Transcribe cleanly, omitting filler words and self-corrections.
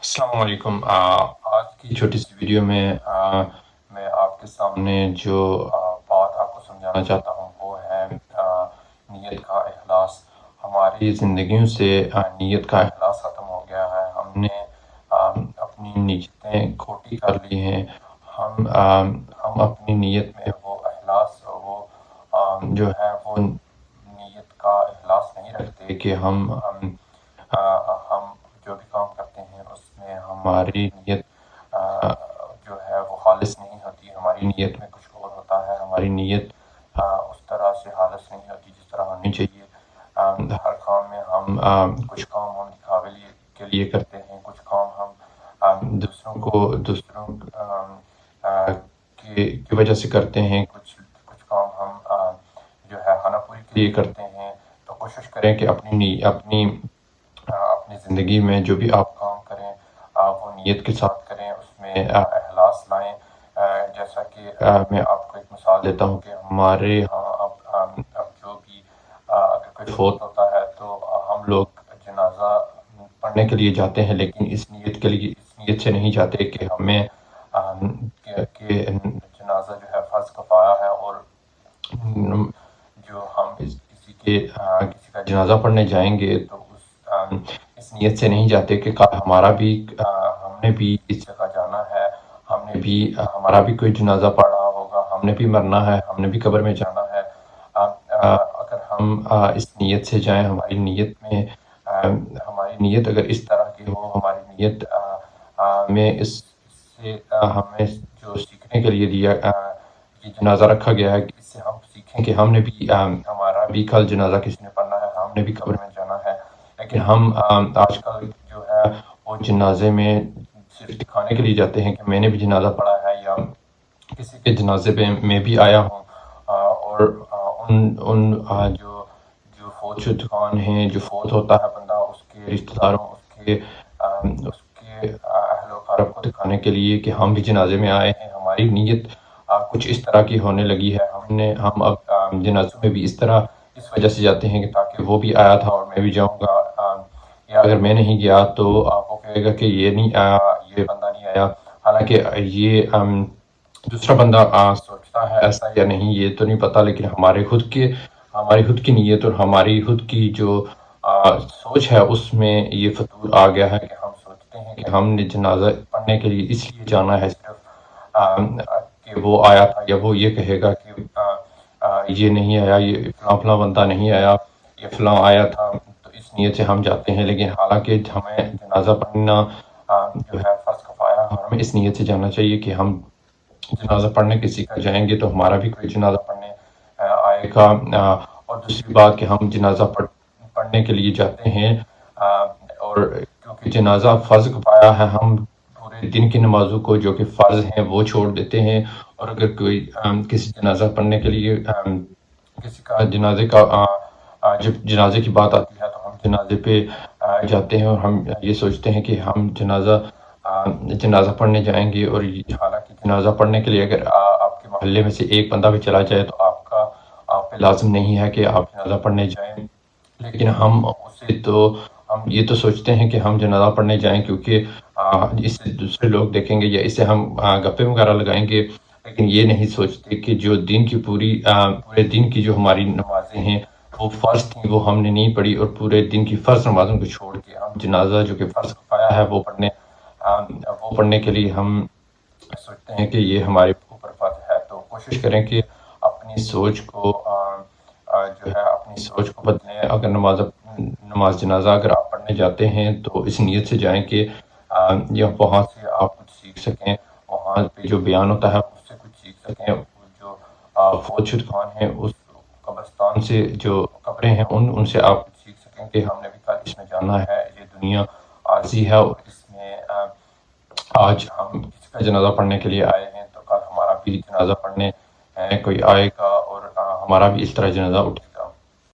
السلام علیکم۔ آج کی چھوٹی سی ویڈیو میں میں آپ کے سامنے جو بات آپ کو سمجھانا چاہتا ہوں وہ ہے نیت کا اخلاص۔ ہماری زندگیوں سے نیت کا اخلاص ختم ہو گیا ہے۔ ہم نے اپنی نیتیں کھوٹی کر لی ہیں۔ ہم اپنی نیت میں وہ اخلاص جو ہے وہ نیت کا اخلاص نہیں رکھتے کہ ہم جو بھی کام کرتے ہیں اس میں ہماری نیت جو ہے وہ خالص نہیں ہوتی۔ ہماری نیت میں کچھ اور ہوتا ہے۔ ہماری نیت اس طرح سے خالص نہیں ہوتی جس طرح ہونی چاہیے۔ ہر کام میں کچھ کام ہم دکھاوے کے لیے کرتے ہیں، کچھ کام ہم دوسروں کی وجہ سے کرتے ہیں، کچھ کام ہم جو ہے خانہ پوری کے لیے کرتے ہیں۔ تو کوشش کریں کہ اپنی زندگی میں جو بھی آپ کام کریں وہ نیت کے ساتھ کریں، اس میں اخلاص لائیں۔ جیسا کہ میں آپ کو ایک مثال دیتا ہوں کہ ہمارے ہاں اب جو بھی اگر کوئی فوت ہوتا ہے تو ہم لوگ جنازہ پڑھنے کے لیے جاتے ہیں، لیکن اس نیت سے نہیں جاتے کہ ہمیں کہ جنازہ جو ہے فرض کفایہ ہے، اور جو ہم کسی کا جنازہ پڑھنے جائیں گے تو اس نیت سے نہیں جاتے کہ ہم نے بھی اس جگہ جانا ہے، ہمارا بھی کوئی جنازہ پڑھ رہا ہوگا، ہم نے بھی مرنا ہے، ہم نے بھی قبر میں جانا ہے۔ اگر ہم اس نیت سے جائیں، ہماری نیت اگر اس طرح کی ہو، ہماری نیت میں اس سے ہمیں جو سیکھنے کے لیے یہ جنازہ رکھا گیا ہے، اس سے ہم سیکھیں کہ ہمارا بھی کل جنازہ کسی نے پڑھنا ہے، ہم نے بھی قبر میں جانا ہے۔ لیکن ہم آج کل جو ہے وہ جنازے میں صرف دکھانے کے لیے جاتے ہیں کہ میں نے بھی جنازہ پڑھا ہے، یا کسی کے جنازے پہ میں بھی آیا ہوں، اور ان جو فوت شدگان ہیں، جو فوت ہوتا ہے بندہ، اس کے رشتہ داروں، اس کے اہل و اقارب کو دکھانے کے لیے کہ ہم بھی جنازے میں آئے ہیں۔ ہماری نیت کچھ اس طرح کی ہونے لگی ہے۔ ہم اب جنازوں میں بھی اس وجہ سے جاتے ہیں کہ تاکہ وہ بھی آیا تھا اور میں بھی جاؤں گا، یا اگر میں نہیں گیا تو وہ کہے گا کہ یہ نہیں آیا، یہ بندہ نہیں آیا۔ حالانکہ یہ دوسرا بندہ سوچتا ہے ایسا یا نہیں یہ تو نہیں پتا، لیکن ہماری خود کی نیت اور ہماری خود کی جو سوچ ہے اس میں یہ فطور آ گیا ہے کہ ہم سوچتے ہیں کہ ہم نے جنازہ پڑھنے کے لیے اس لیے جانا ہے صرف کہ وہ آیا تھا، یا وہ یہ کہے گا کہ یہ نہیں آیا، یہ فلاں بندہ نہیں آیا، یہ فلاں آیا تھا، تو اس نیت سے ہم جاتے ہیں۔ لیکن حالانکہ ہمیں جنازہ پڑھنا جو ہے فرض کفایہ ہے، ہمیں اس نیت سے جانا چاہیے کہ ہم جنازہ پڑھنے کسی کا جائیں گے تو ہمارا بھی کوئی جنازہ پڑھنے آئے گا۔ اور دوسری بات کہ ہم جنازہ پڑھنے کے لیے جاتے ہیں، اور کیونکہ جنازہ فرض کفایہ ہے، ہم پورے دن کی نمازوں کو جو کہ فرض ہیں وہ چھوڑ دیتے ہیں، اور اگر کوئی کسی جنازہ پڑھنے کے لیے کسی کا جب جنازے کی بات آتی ہے تو ہم جنازے پہ جاتے ہیں، اور ہم یہ سوچتے ہیں کہ ہم جنازہ پڑھنے جائیں گے، اور حالانکہ جنازہ پڑھنے کے لیے اگر آپ کے محلے میں سے ایک بندہ بھی چلا جائے تو آپ پہ لازم نہیں ہے کہ آپ جنازہ پڑھنے جائیں۔ لیکن ہم یہ تو سوچتے ہیں کہ ہم جنازہ پڑھنے جائیں کیونکہ اس سے دوسرے لوگ دیکھیں گے، یا اس سے ہم گپے وغیرہ لگائیں گے، لیکن یہ نہیں سوچتے کہ جو پورے دن کی جو ہماری نمازیں ہیں وہ فرض تھیں، وہ ہم نے نہیں پڑھی، اور پورے دن کی فرض نمازوں کو چھوڑ کے ہم جنازہ جو کہ فرض کفایہ ہے وہ پڑھنے کے لیے ہم سوچتے ہیں کہ یہ ہمارے اوپر فرض ہے۔ تو کوشش کریں کہ اپنی سوچ کو بدلیں۔ اگر نماز جنازہ اگر آپ پڑھنے جاتے ہیں تو اس نیت سے جائیں کہ وہاں سے آپ کچھ سیکھ سکیں، وہاں پہ جو بیان ہوتا ہے اس سے کچھ سیکھ سکیں، جو فوت شدگان ہیں اس قبرستان سے جو قبریں ہیں ان سے آپ کچھ سیکھ سکیں کہ ہم نے بھی کل اس میں جانا ہے، یہ دنیا عارضی ہے، اور اس میں آج ہم کسی کا جنازہ پڑھنے کے لیے آئے ہیں تو کل ہمارا بھی جنازہ پڑھنے کوئی آئے گا، اور ہمارا بھی اس طرح جنازہ اٹھے گا۔